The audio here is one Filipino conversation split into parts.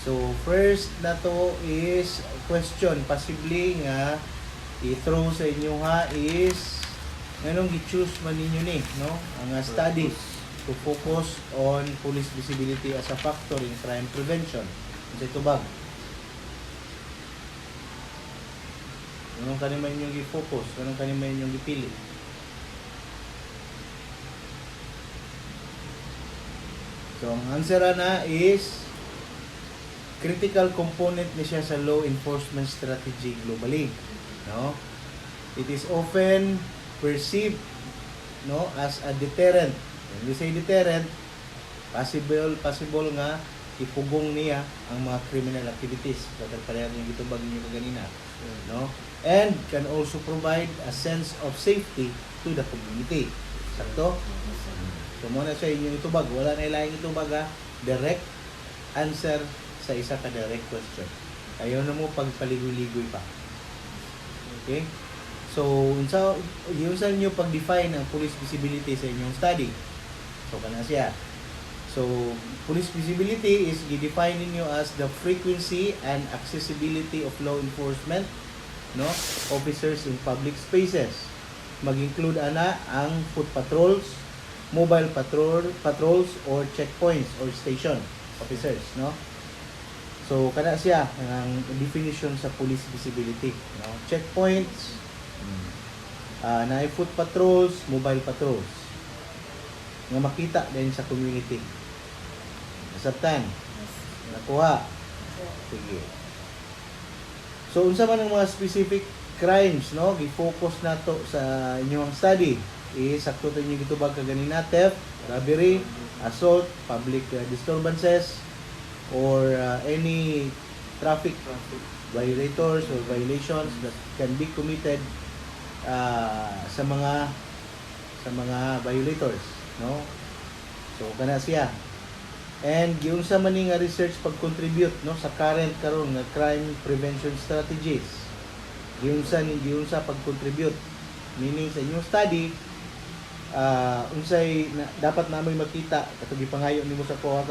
So first na to is question possibly nga i-throw sa inyo ha is nganong gi-choose man ninyo ni no ang study to focus on police visibility as a factor in crime prevention. Sa tubag. Anong kanima inyong i-focus? Anong kanima inyong ipili? So ang answer na is critical component ni siya sa law enforcement strategy globally, no? It is often perceived, no, as a deterrent. When we say deterrent, possible nga ipugong niya ang mga criminal activities. Katag pareha yung gitubag niyo kanina, no? And can also provide a sense of safety to the community. Sakto? So muna sa inyong itubag, wala na ilang itubag ha. Direct answer sa isa ka direct question. Ayaw na mo pagpaligoy-ligoy pa. Okay? So, yun sa inyo pag-define ng police visibility sa inyong study. So, kana siya. So, police visibility is i-define ninyo as the frequency and accessibility of law enforcement, no, officers in public spaces. Mag-include ana ang foot patrols, mobile patrols or checkpoints or station officers, no? So kana siya ang definition sa police visibility, no? Checkpoints, na foot patrols, mobile patrols nga makita din sa community. Nasabtan? Nakuha? Sige. So unsa man ang mga specific crimes, no, gi-focus nato sa inyong study is sakto to inyo gitubag kaganina: theft, robbery, assault, public disturbances, or any traffic violators or violations that can be committed sa mga violators, no? So kana siya. And giunsa man ni nga research pag-contribute, no, sa current karon nga crime prevention strategies. Giunsa pag-contribute, meaning sa inyong study unsay dapat namoy makita katong gipangayo nimo sa kuha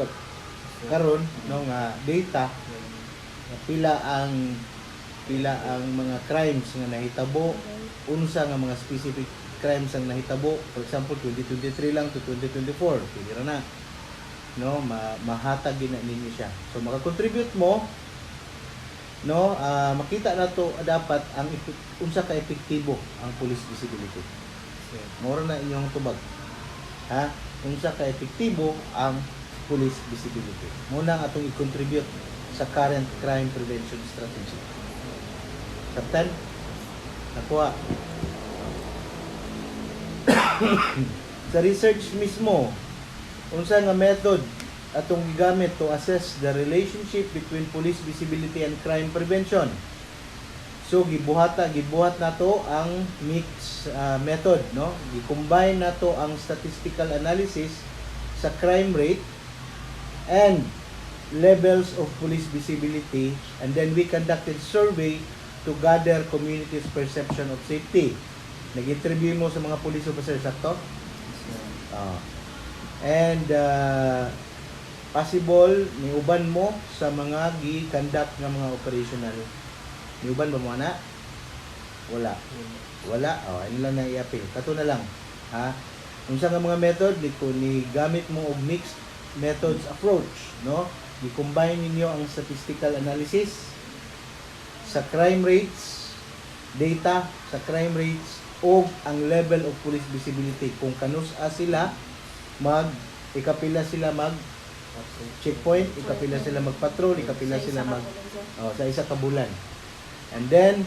karon, no, nga data nga pila ang mga crimes nga nahitabo, unsa nga mga specific crimes ang nahitabo. For example, 2023 lang to 2024 pili ra na, no, mahatag din na ninyo siya. So maka-contribute mo, no, makita na to dapat ang unsa ka epektibo ang police visibility. Mora na inyong tubag, ha, unsa ka epektibo ang police visibility. Muna ang atong i-contribute sa current crime prevention strategy. Kapten, nakuha. Sa research mismo, unsa nga method atong gigamit to assess the relationship between police visibility and crime prevention? So gibuhat nato ang mix method, no? Gi-combine nato ang statistical analysis sa crime rate and levels of police visibility, and then we conducted survey to gather community's perception of safety. Nag-interview mo sa mga police officers, sakto? And possible niuban mo sa mga gi-conduct nga mga operational. Niuban ba mo na? Wala. Ano lang na i-appeal. Kato na lang, ha? Unsa nga mga method ni gamit mo og mixed methods approach, no? I-combine ninyo ang statistical analysis sa crime rates, data sa crime rates, o ang level of police visibility. Kung kanus-a sila ikapila sila checkpoint, ikapila sila mag-patrol, ikapila sila sa isa ka bulan. And then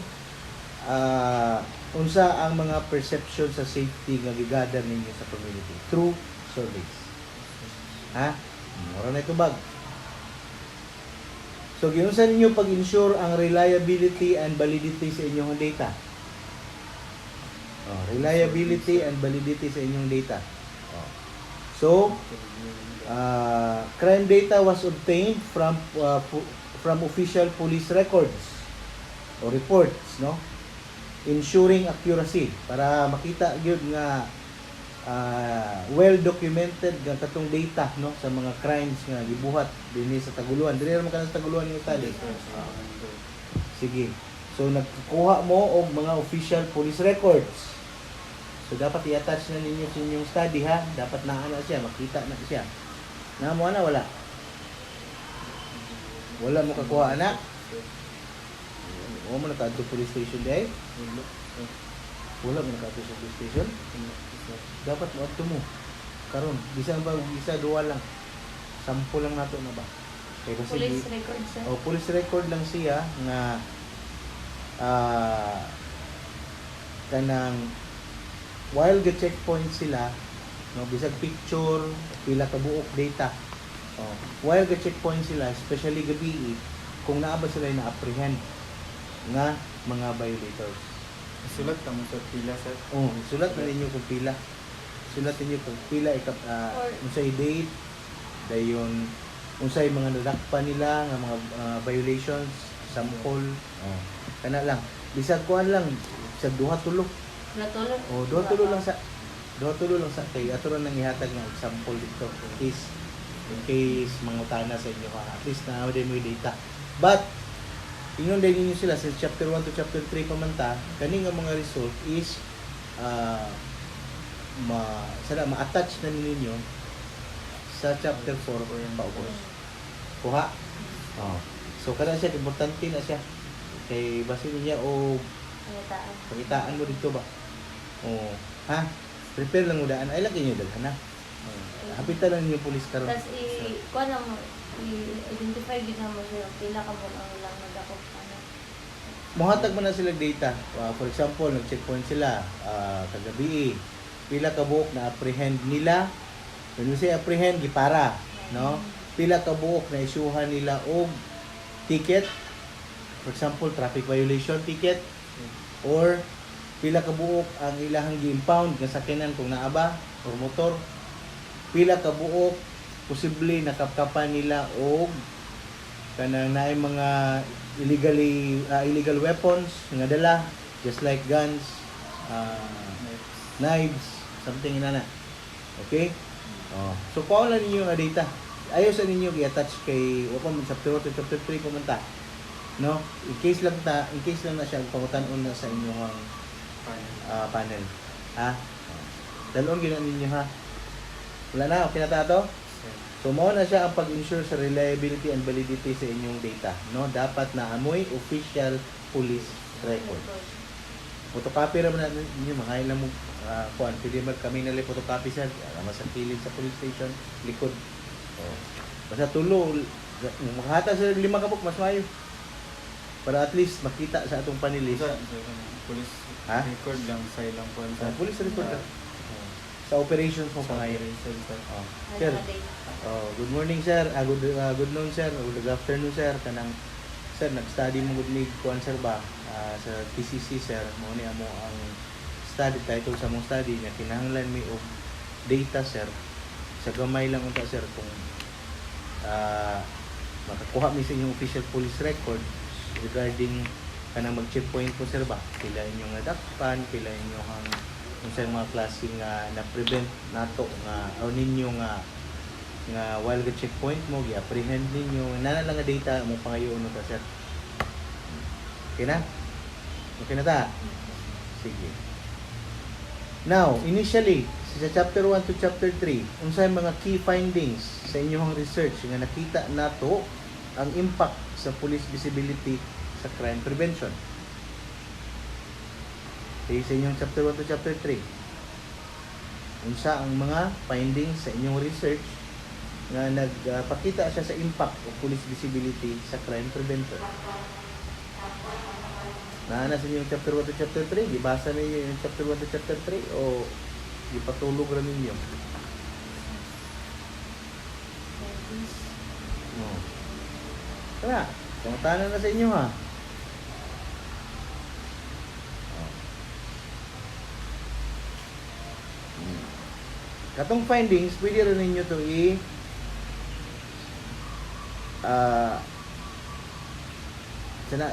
unsa ang mga perception sa safety nga gigather ninyo sa community through surveys. Ha? Mura na ito bag. So, giunsa ninyo pag-ensure ang reliability and validity sa inyong data. Reliability and validity sa inyong data. So, crime data was obtained from official police records or reports, no? Ensuring accuracy para makita gyud nga well documented nga katong data no sa mga crimes nga gibuhat dinhi sa Taguluan. Dili ra man kana sa Taguluan yung tali. Sige. So nagkuha mo og mga official police records. So dapat i-attach na ninyo sa inyong study ha. Dapat naa na siya, makita na siya. Namo na wala. Wala mo kakuha ana. Wala mo nakadto police station day. Wala mo nakadto sa police station. Dapat mo adto mo. Karon, bisan ba bisa duwa lang. Sample lang nato na ba? Kaya kasi Police record, sir. police record lang siya nga kanang while the checkpoint sila no bisag picture pila ka buok data while the checkpoint sila especially gabi kung naa ba sila na-apprehend nga mga violators. Sulat ka mo sa pila, sir. Sulat na ninyo kung pila. Sulat ninyo kung pila unsay date dayon unsay mga nadakpan nila nga mga violations sample. Kana lang bisag kuan lang sa duha tulo. Duha tulo lang sa kay ato ra nang ihatag nga example dito in case mangutana sa inyo at least na din mo data. But ingon din ninyo sila sa chapter 1 to chapter 3 pamanta kani nga mga result is ma-attach na ninyo sa chapter 4 paubos. Kuha. So kada siya importante na siya kay basin niya o pakitaan mo dito ba. Ha? Prepare lang mo daan ay lagi niyo dalhan na. Hapitan lang niyo pulis karon. Tas kuha na mo i-identify gid na mo siya pila ka mo ang lang nagdakop ano. Mohatag man na sila data. For example, nag-checkpoint sila kagabi. Pila ka buok na apprehend nila. When we say apprehend, gipara, no? Pila ka buok na isyuhan nila og ticket. For example, traffic violation ticket or pila ka buok ang ilahang gi-impound nga sakyanan kung naa ba or motor. Pila ka buok posible nakapkapan nila og kanang naay mga illegal weapons nga dala just like guns, knives, something inana. Okay? So paano ninyo nga data? Ayaw sa ninyo i-attach kay chapter 2 to chapter 3 kumanta. No? In case lang na siya pangutan-on na sa inyong panel. Ha? Dalon gina ninyo ha. Wala na, okay na tato? So mao na siya ang pag-ensure sa reliability and validity sa inyong data, no? Dapat na amoy official police record. Photocopy ra man ninyo mga ilang mo kuan pwede mag kami na photocopy sa sa kilid sa police station likod. Basta tulo makahata sa 5 ka book mas maayo. Para at least makita sa atong panelis. Police Ha? record lang sa ilang kuan, sir. Police record lang. Sa operations mo pa ngayon. Sir. Good morning sir. Good noon sir. Good afternoon sir. Kanang sir nag-study mo gud ni kuan sir ba sa PCC sir. Mo ni amo ang study title sa mong study nga kinahanglan mi og data sir. Sa gamay lang unta sir kung makakuha mi sa inyong official police record regarding kanang mag-checkpoint po sir ba. Pila inyong nadakpan, pila inyong unsay mga klase nga na-prevent nato nga o ninyo nga while the checkpoint mo gi-apprehend ninyo nana lang nga data mo pangayoon ta sir. Okay na? Okay na ta? Sige. Now, initially sa chapter 1 to chapter 3, unsay mga key findings sa inyong research nga nakita nato ang impact sa police visibility sa crime prevention. Okay, sa inyong chapter 1 to chapter 3. Unsa ang mga findings sa inyong research nga nagpakita siya sa impact o police visibility sa crime prevention. Naana sa inyong chapter 1 to chapter 3, gibasa ninyo yung chapter 1 to chapter 3 o ipatulog ra ninyo? Tara, pangutanan na sa inyo ha. Katong findings, pwede rin ninyo ito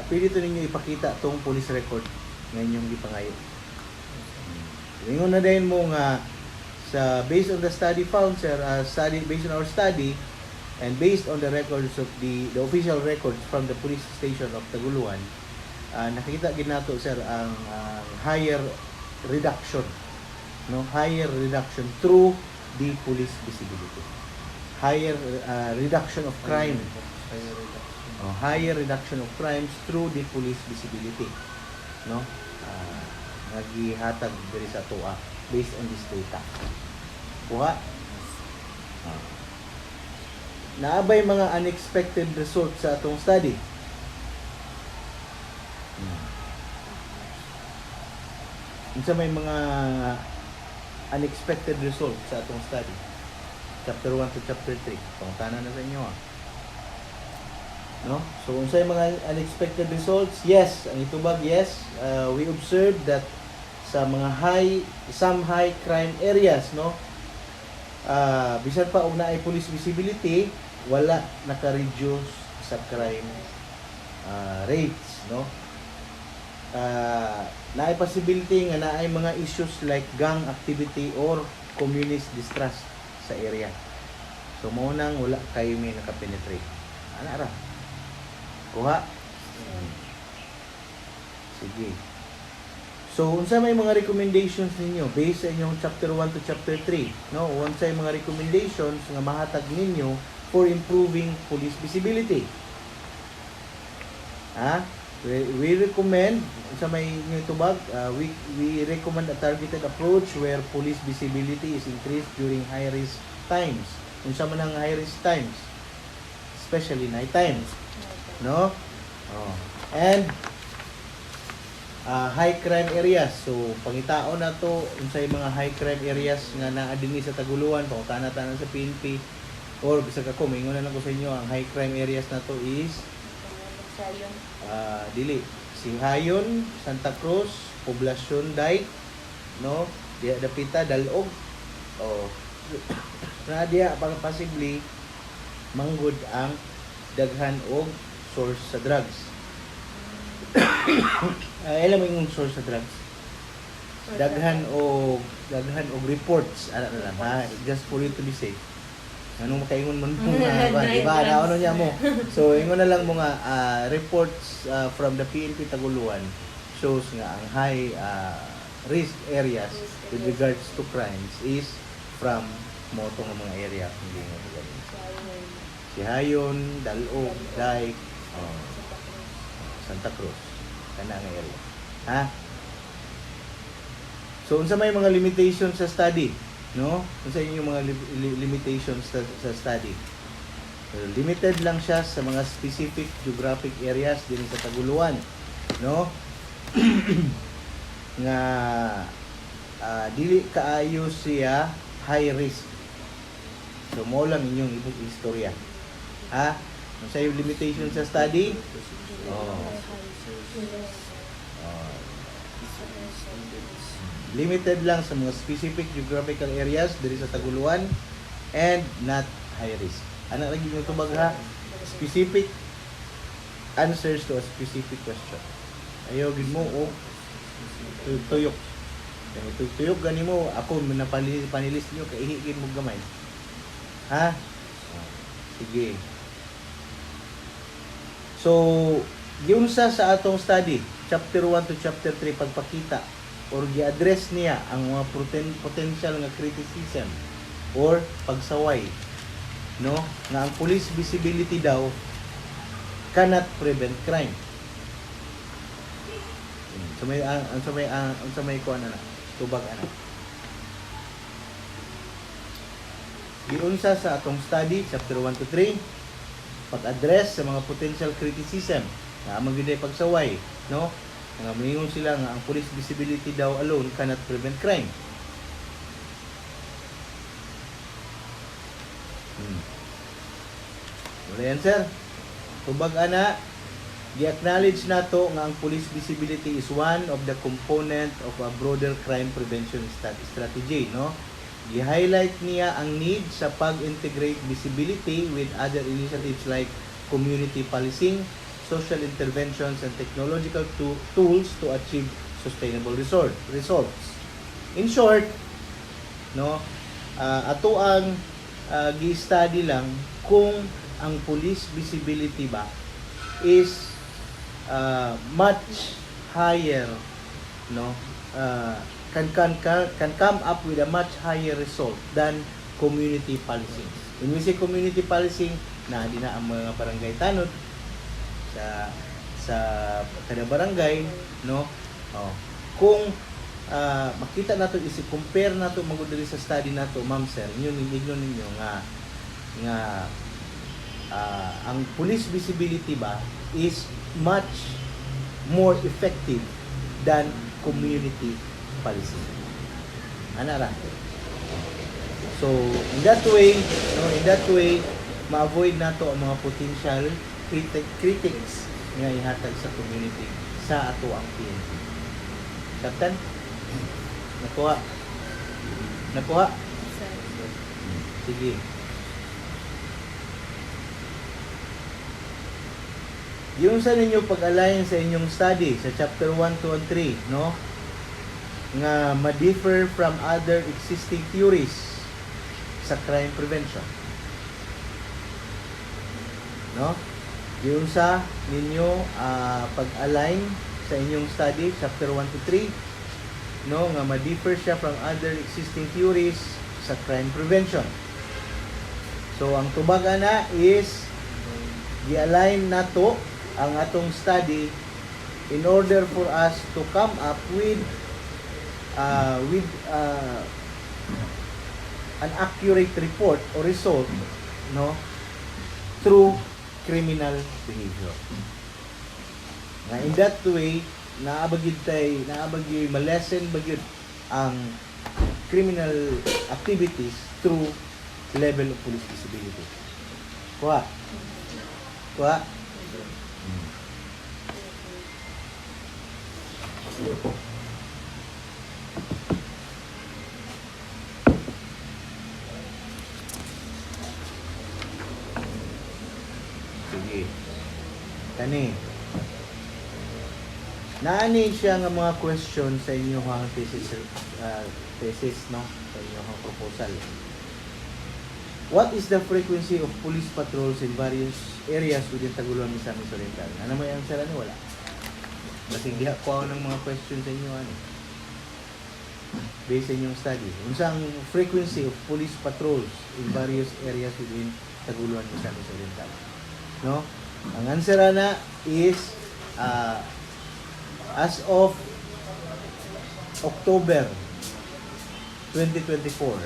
pwede ito ninyo ipakita itong police record na inyong ipangayo. Ingon na din mo nga based on the study found, sir, based on our study, and based on the records of the official records from the police station of Taguluan, nakita gid nato, sir, ang higher reduction, no, higher reduction through the police visibility, higher reduction of crime, higher reduction of crimes through the police visibility, no, nagihatag diri sa tuwa based on this data. Kuha. Naabay mga unexpected results sa atong study. Unsa may mga unexpected results sa atong study? Chapter 1 to chapter 3. Pangutanan na sa inyo, no? So unsay mga unexpected results? Yes, ang itubag, yes. We observed that sa mga some high crime areas, no, bisan pa og naay police visibility, wala naka-reduce sa crime rates, no. Naay possibility nga naay mga issues like gang activity or communist distrust sa area. So mao nang wala kay may naka-penetrate. Ana ra. Kuha. Sige. So, unsa may mga recommendations ninyo based sa inyong chapter 1 to chapter 3, no? Unsa may mga recommendations nga mahatag ninyo for improving police visibility? We recommend, unsa may inyong tubag, we recommend a targeted approach where police visibility is increased during high risk times. Unsa man ang high risk times? Especially night times, no? And high crime areas. So pangitaon na to unsay mga high crime areas nga naa dinhi sa Taguluan, pangutana tanan sa PNP, or bisag ako maingon na lang ko sa inyo, ang high crime areas na to is dili Sihayon, Santa Cruz, Poblacion Dike, no, diya dapita Dalog, na diya possibly manggod ang daghan og source sa drugs. Alam mo yung source sa drugs. Daghan og reports ana na lang, ha, just for you to be safe. Anong makaingon man mo ba, di ba? Ano niya mo. So ingon na lang mo nga reports from the PNP Taguluan shows nga ang high risk areas with regards to crimes is from moto nga mga area hindi nga Sihayon, Dalog, Dike, Santa Cruz, kana nga area. Ha? So unsa may mga limitations sa study, no? Unsa yung mga limitations sa study? Limited lang siya sa mga specific geographic areas din sa Taguluan, no? Nga dili kaayo siya high risk. So mo lang inyong istorya. Ha? Unsa yung limitation sa study? Limited lang sa mga specific geographical areas diri sa Taguluan and not high risk. Ana lagi yung tubag, ha? Specific answers to a specific question. Ayaw gid mo tuyok. Kaya tuyok gani mo ako panilis niyo kay ihigin mo gamay. Ha? Sige. So, giunsa sa atong study, chapter 1 to chapter 3 pagpakita or gi-address niya ang mga potential nga criticism or pagsaway, no, nga ang police visibility daw cannot prevent crime. So may kuan na tubag ana. Giunsa sa atong study chapter 1 to 3 pag-address sa mga potential criticism na magiging pagsaway, no? Nga moingon sila nga ang police visibility daw alone cannot prevent crime. Wala yan, sir. Tubag ana, gi-acknowledge nato nga ang police visibility is one of the component of a broader crime prevention strategy, no? I-highlight niya ang need sa pag-integrate visibility with other initiatives like community policing, social interventions, and technological tools to achieve sustainable results. In short, no, ato ang gi-study lang kung ang police visibility ba is much higher, no, can come up with a much higher result than community policing. When we say community policing, na di na ang mga barangay tanod sa kada barangay, no. Kung makita nato, compare nato magud diri sa study nato, ma'am sir, inyo ninyo nga ang police visibility ba is much more effective than community policing. Ana ra. So in that way, ma-avoid nato ang mga potential critics nga ihatag sa community sa ato ang PNP. Captain? Nakuha? Sir. Sige. Yung sa ninyo pag-align sa inyong study sa chapter 1, 2, and 3, no? Nga ma-differ from other existing theories sa crime prevention. No? Yung sa ninyo pag-align sa inyong study chapter 1 to 3, no, nga ma-differ siya from other existing theories sa crime prevention. So ang tubaga na is i-align nato ang atong study in order for us to come up with an accurate report or result, no, through criminal behavior. Na in that way, naabagid malesen bagyod ang criminal activities through level of police visibility. Kuha. Sige. Kani. Naani siya nga mga question sa inyong thesis, no? Sa inyong proposal. What is the frequency of police patrols in various areas within Taguluan, Misamis Oriental? Ano mo yung answer? Wala. Basig diha ko ako ng mga question sa inyo, based sa inyong study. Unsang frequency of police patrols in various areas within Taguluan, Misamis Oriental? No? Ang answer na is as of October 2024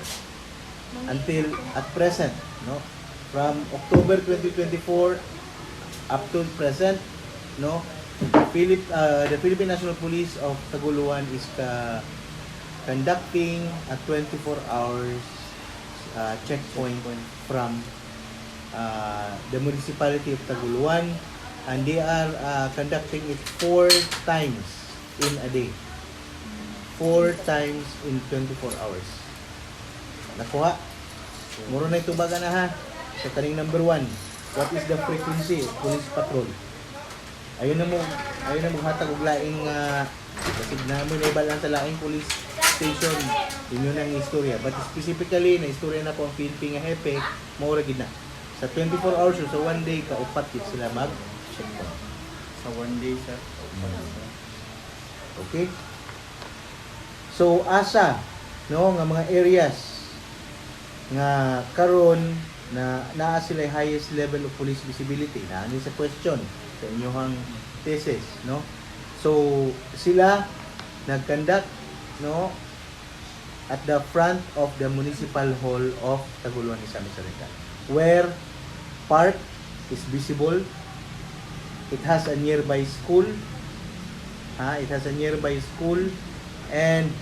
until at present, no, from October 2024 up to present, no, the Philippine National Police of Taguluan is conducting a 24 hours checkpoint from the municipality of Taguluan, and they are conducting it 4 times in a day. 4 times in 24 hours. Nakuha? Muro na itubaga na ha. Sa taning number 1. What is the frequency of police patrol? Ayun na mo hatag og laing basig na mo na ibalan sa laing police station. Inyo nang istorya. But specifically na istorya na ko ang PNP nga hepe, mao ra gid na. Sa 24 hours o sa 1 day kaupat gid sila mag-checkpoint. Sa 1 day, sir. Okay? So asa, no, nga mga areas nga karon na naa sila highest level of police visibility, na ani sa question sa inyong thesis, no? So sila nag-conduct, no, at the front of the municipal hall of Taguluan, Misamis Oriental, where park is visible. It has a nearby school. It has a nearby school, and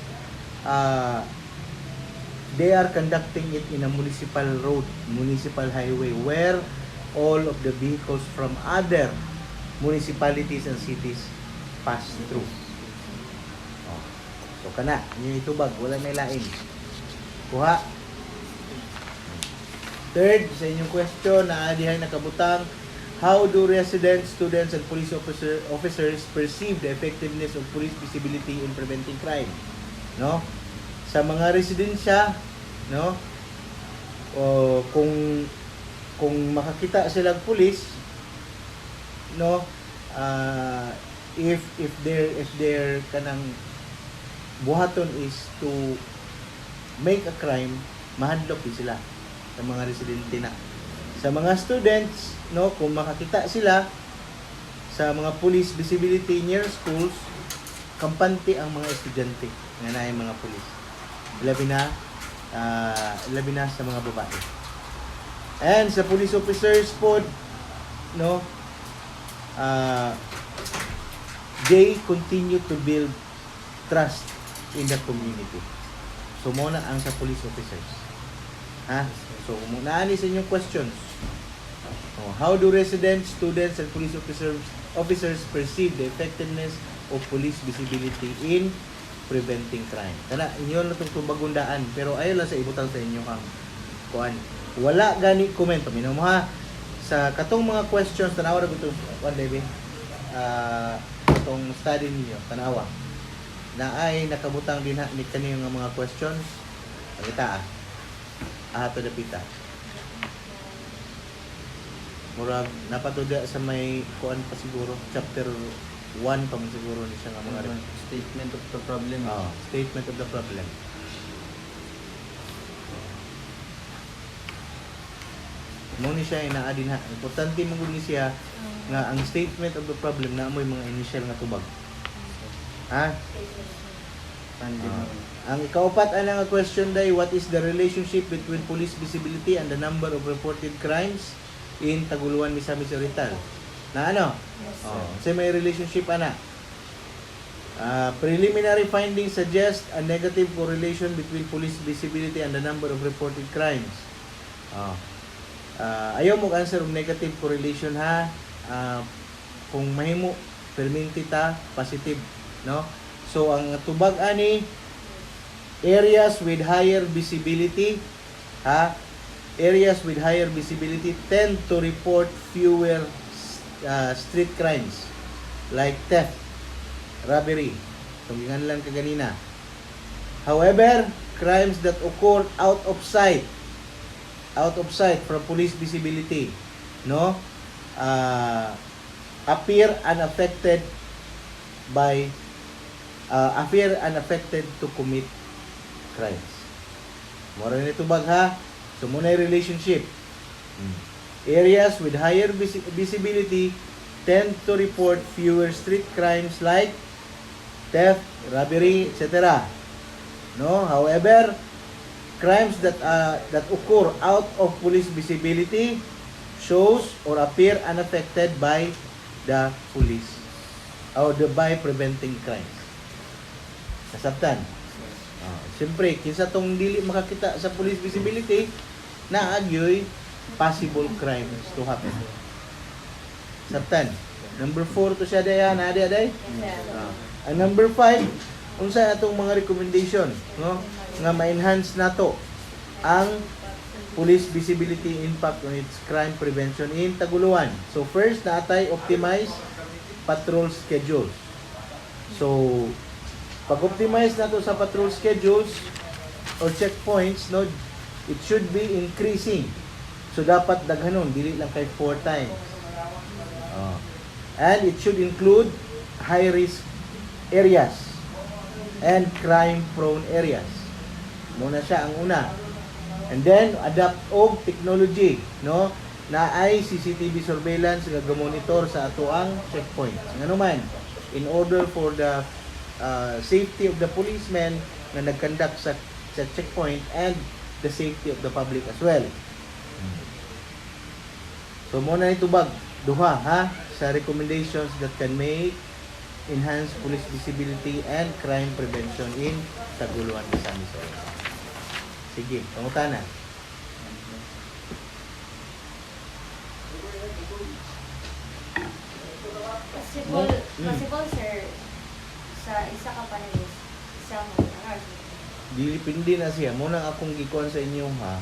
they are conducting it in a municipal road, municipal highway, where all of the vehicles from other municipalities and cities pass through. So kana, inyo itubag, wala na ilain. Kuha. Third, sa inyong question na adihay nakabutang, how do residents, students, and police officers perceive the effectiveness of police visibility in preventing crime? No? Sa mga residensya, no, kung makakita silang pulis, no, if their kanang buhaton is to make a crime, mahadlok din sila sa mga residente na. Sa mga students, no, kung makakita sila sa mga police visibility near schools, kampante ang mga estudyante nga naay mga pulis. Labi na sa mga babae. And sa police officers pod, no, they continue to build trust in the community. So muna ang sa police officers. Ha? So muna ani sa inyong questions. How do residents, students, and police officers perceive the effectiveness of police visibility in preventing crime? Kana inyo na itong tubagundaan, pero ayaw lang sa ibutang sa inyo kang kuan. Wala gani comment. Paminaw mo ha. Sa katong mga questions, tanawa na ito, one day, itong study ninyo, tanawa. Na ay nakabutang din ni kanino nga mga questions. Pagita ato dapita. Murag napatuda sa may kuan pa siguro, chapter 1 pa man siguro ni siya nga mga Statement of the problem. statement of the problem. Mo ni siya inaa din ha. Importante mo gud ni siya nga ang statement of the problem na amoy mga initial nga tubag. Ha? Ang ikaupat ana nga question day, what is the relationship between police visibility and the number of reported crimes in Taguluan, Misamis Oriental? Na ano? Kasi may relationship ana. Preliminary findings suggest a negative correlation between police visibility and the number of reported crimes. Ayaw mo answer of negative correlation ha. Kung mahimo perminti ta positive, no? So ang tubag ani, areas with higher visibility, ha? Areas with higher visibility tend to report fewer street crimes like theft, robbery. Tunggingan lang kaganina. However, crimes that occur out of sight from police visibility, no, appear unaffected to commit crimes. Mora nito bag ha. So muna yung relationship. Areas with higher visibility tend to report fewer street crimes like theft, robbery, etc. No, however, crimes that occur out of police visibility shows or appear unaffected by the police or by preventing crimes. Nasabtan. Siyempre, kinsa tong dili makakita sa police visibility na agyoy possible crimes to happen. Sabtan. Number 4 to siya daya na day. Ang number 5, unsa atong mga recommendation, no? Nga ma-enhance nato ang police visibility impact on its crime prevention in Taguluan. So first, naatay optimize patrol schedules. So pag-optimize nato sa patrol schedules or checkpoints, no, it should be increasing. So dapat daghanon, dili lang kay 4 times. And it should include high risk areas and crime prone areas. Muna siya ang una. And then adapt og technology, no, na ay CCTV surveillance nga gamonitor sa atoang checkpoint. Ngano man, in order for the safety of the policemen na nag-conduct sa checkpoint and the safety of the public as well. So muna itubag duha ha sa recommendations that can make enhance police visibility and crime prevention in Taguluan, Misamis Oriental. Sige, pangutana. Possible, sir, sa isa ka panelist, isang Dipindi na siya. Muna akong gikuan sa inyo ha,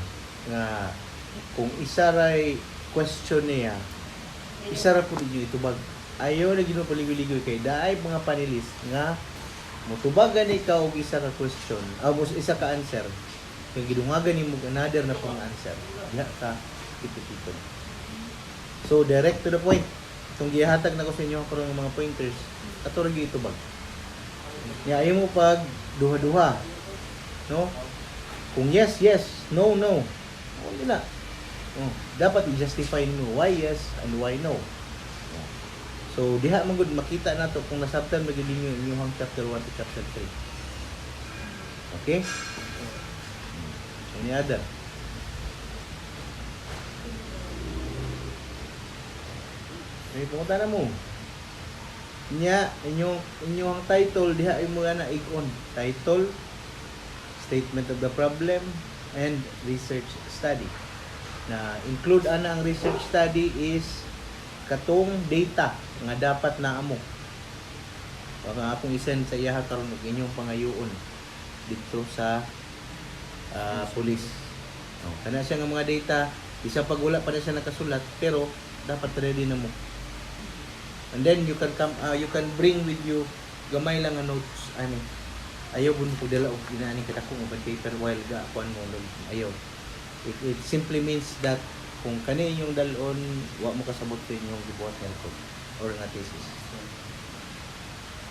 nga kung isa ray question niya, isa ra po ninyo itubag. Ayaw na ginupaligoy-ligoy kay daay mga panelist nga motubagan ikaw og isa ka question, isa ka answer. Kung gidungagan nimo another na pang answer, diha ka ipipikon. So direct to the point. Itong gihatag na ko sa inyo karong mga pointers, ato ra gyud itubag. Nya ayo mo pag duha-duha. No? Kung yes, yes, no, no. Wala na. Oh, dapat i-justify mo why yes and why no. So diha man gud makita nato kung nasabtan ba gid ninyo inyong chapter 1 to chapter 3. Okay? Any other? May pumunta na mo. Nya, inyong title, diha ay mo na igon. Title, statement of the problem, and research study. Na include ana ang research study is katong data nga dapat na amo. Baka akong isend sa iya karon og inyong pangayoon dito sa police. Oh, kana siya nga mga data, isa pag wala pa na siya nakasulat, pero dapat ready na mo. And then you can come you can bring with you gamay lang nga notes ani. Ayaw bun ko dala og inaani kada ko ubad paper while ga kuan mo log. Ayaw. It simply means that kung kani yung dalon wa mo kasabot sa inyong gibuhat nga report or nga thesis.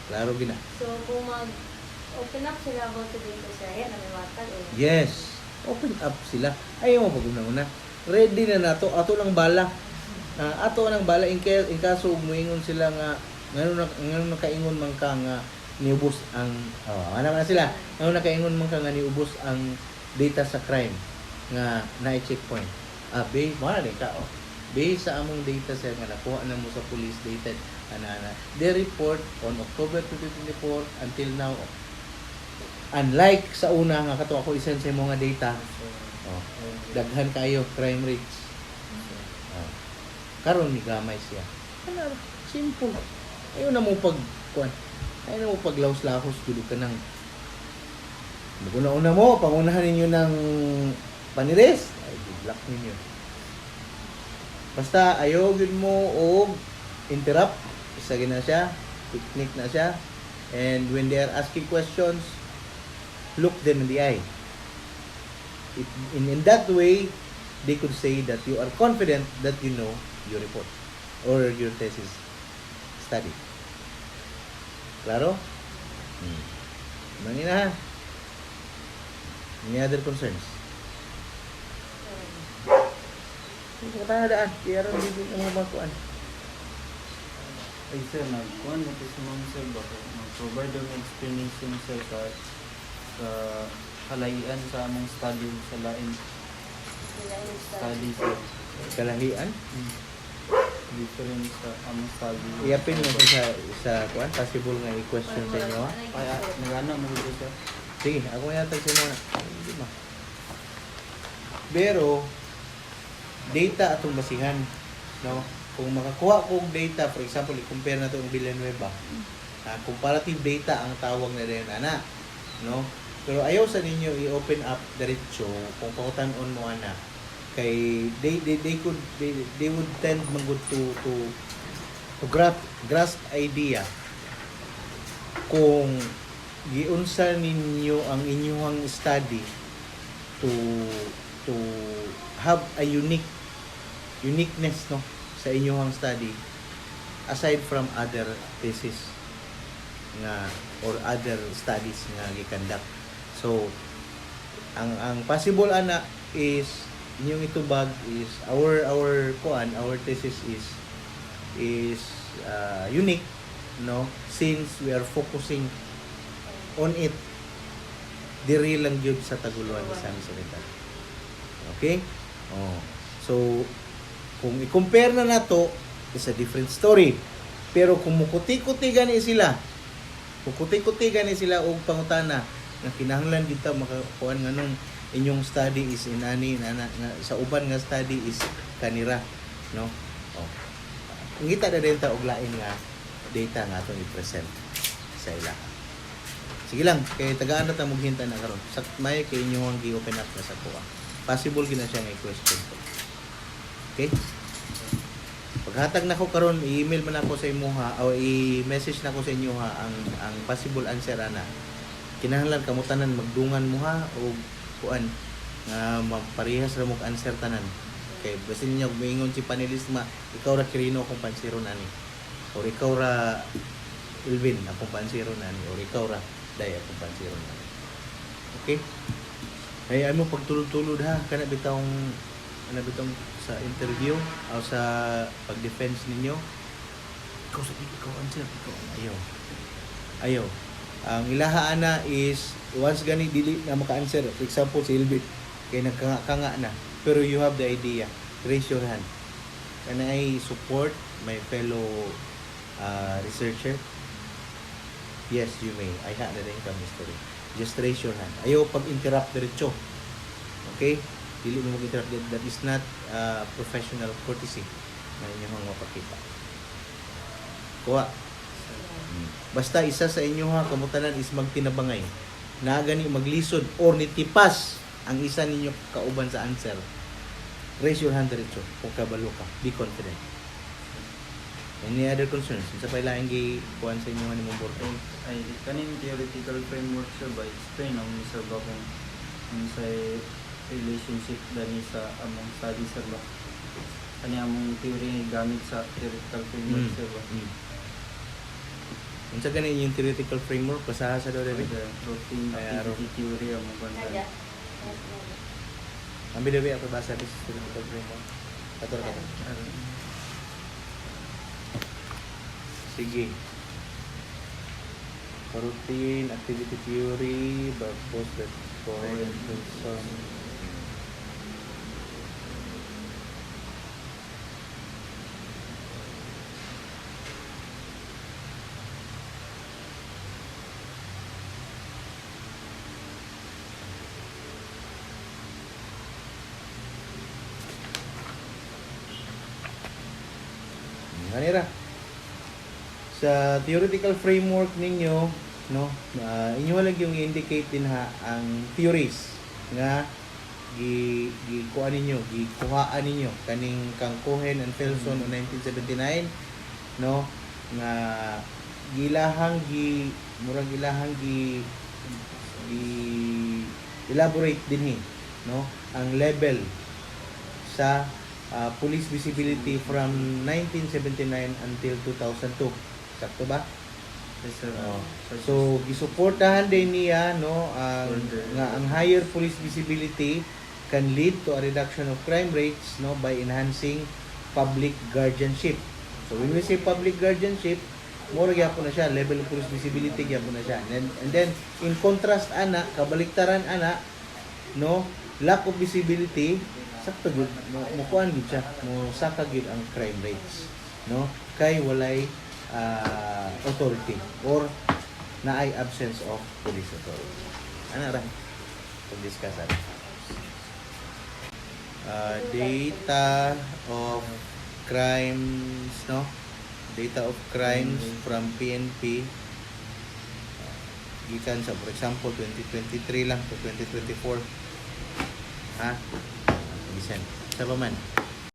Klaro gina. So, kung mag-open up sila about the data, sir, yan, may matag o? Yes. Open up sila. Ayaw mo pag una. Ready na nato. Ato lang bala. Ato nang bala in kaso muingon sila nga ngano nakaingon man ka nga niubos ang ano man sila ngano nakaingon man ka nga niubos ang data sa crime nga na-checkpoint. Based mo na ka based sa among data sir nga nakuha na mo sa police dated ana the report on October 2024 until now, unlike sa una nga kato ako isend sa mga data, daghan kayo crime rates. Karon ni gamay siya. Ano, simple. Ayaw na mo pagkuan. Ayaw na mo paglaos-lahos gud ka nang una mo, pangunahan ninyo ng panires, ay block ninyo. Basta ayaw gud mo og interrupt, isa gina siya, technique na siya. And when they are asking questions, look them in the eye. In that way, they could say that you are confident that you know your report or your thesis study. Klaro? Mangina ha? Any other concerns? Hindi ko tayo daan. Kaya rin bibig ang mga kuan. Ay sir, nagkuhan mo si ma'am sir baka mag-provide ng explanation sir sa kalahian sa among study sa lain Sila yung study sir. Kalahian? Different sa among study. Iapin mo ko sa kuan. Possible nga i-question sa inyo ha? Ay, nagana mo dito sir. Sige, ako yatag sa inyo na. Hindi ba? Pero, data atong basihan. No? Kung makakuha kong data, for example, i-compare na ito ang Villanueva, comparative data ang tawag na rin, ana. No? Pero ayaw sa ninyo i-open up diretso kung pakutan-on mo, ana. Kay they would tend magud to grasp idea kung giunsa ninyo ang inyong study to have a uniqueness no sa inyong study aside from other thesis nga or other studies nga gikandak. So ang possible ana is inyong itubag is our thesis is unique no since we are focusing on it diri lang gyud sa Taguluan ni San Miguel. Okay? So kung i-compare na nato is a different story. Pero kung mukuti-kuti gani sila og pangutana nga kinahanglan kita makakuan nganong inyong study is inani na sa uban nga study is kanira no ngita na din ta og lain nga data nga atong i-present sa ila. Sige lang kay tagaan na ta mughinta na karon sa may kay inyong gi-open up na sa kuha possible gina siya nga i-question ko. Okay, paghatag na ko karon i-email man ako sa imuha o i-message na ko sa inyo ha ang possible answer ana kinahanglan kamutanan magdungan mo ha o kuan nga magparehas ra mo og answer tanan. Kay basin niya moingon si panelist ikaw ra Kirino akong pansiro nani. Or ikaw ra Elvin akong pansiro nani. Or ikaw ra Day akong pansiro nani. Okay? Ay mo pagtulod-tulod ha kana bitong sa interview o sa pag-defense ninyo. Ikaw answer, ayaw. Ang ilaha ana is once gani dili na maka-answer. For example si Elvin kay nagkanga na pero you have the idea, raise your hand. Can I support my fellow researcher? Yes, you may. I had the income history. Just raise your hand. Ayaw pag-interrupt diretso. Okay? Dili mo mag-interrupt. That is not professional courtesy na inyong mapakita. Kuha. Basta isa sa inyo ha, kamutanan is magtinabangay. Na gani maglisod or nitipas ang isa ninyo kauban sa answer. Raise your hand diretso kung kabalo ka. Be confident. Any other concerns? Sa pailaing gi-kuhan sa inyo ni mong board? Ay, kaning theoretical framework sir ba, explain ang sir ba kung sa relationship dani sa among study sir ba? Kani among theory gamit sa theoretical framework sir ba? Unsa gani yung theoretical framework? Basaha sa daw David? Routine activity theory among Aja. banda. Ambil David ako basa sa theoretical framework. Kator. Sige. Routine activity theory, purpose, that point, person. Ganira. Sa theoretical framework ninyo, no, inyo lang yung indicate din ha ang theories nga kuhaan ninyo kaning kang Cohen and Felson on 1979, no, nga gilahang elaborate din no ang level sa police visibility from 1979 until 2002. Sakto ba? Yes sir. So gisuportahan din niya no ang higher police visibility can lead to a reduction of crime rates no by enhancing public guardianship. So when we say public guardianship, more gyapon na siya level of police visibility gyapon na siya. And then in contrast ana kabaliktaran ana no lack of visibility sakto gud mo kuan gid siya mo saka gid ang crime rates no kay walay authority or naay absence of police authority. Ana ra pag-discuss ana. Data of crimes no data of crimes from PNP gikan sa for example 2023 lang to 2024 ha gisan sa pa man